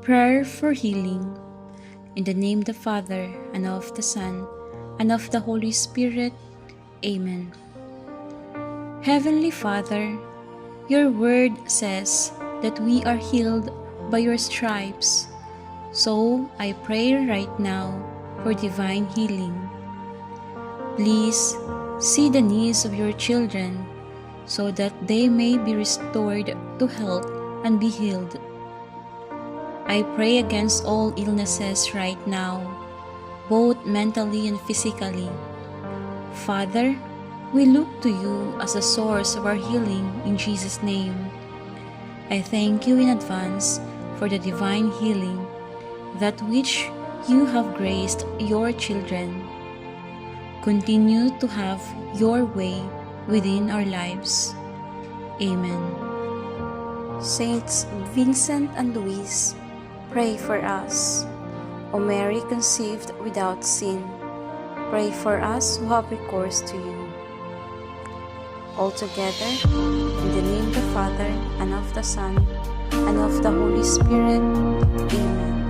Prayer for healing. In the name of the Father, and of the Son, and of the Holy Spirit. Amen. Heavenly Father, your word says that we are healed by your stripes. So I pray right now for divine healing. Please see the needs of your children so that they may be restored to health and be healed. I pray against all illnesses right now, both mentally and physically. Father, we look to you as the source of our healing in Jesus' name. I thank you in advance for the divine healing, that which you have graced your children. Continue to have your way within our lives. Amen. Saints Vincent and Louise, pray for us. O Mary conceived without sin, pray for us who have recourse to you. All together, in the name of the Father, and of the Son, and of the Holy Spirit. Amen.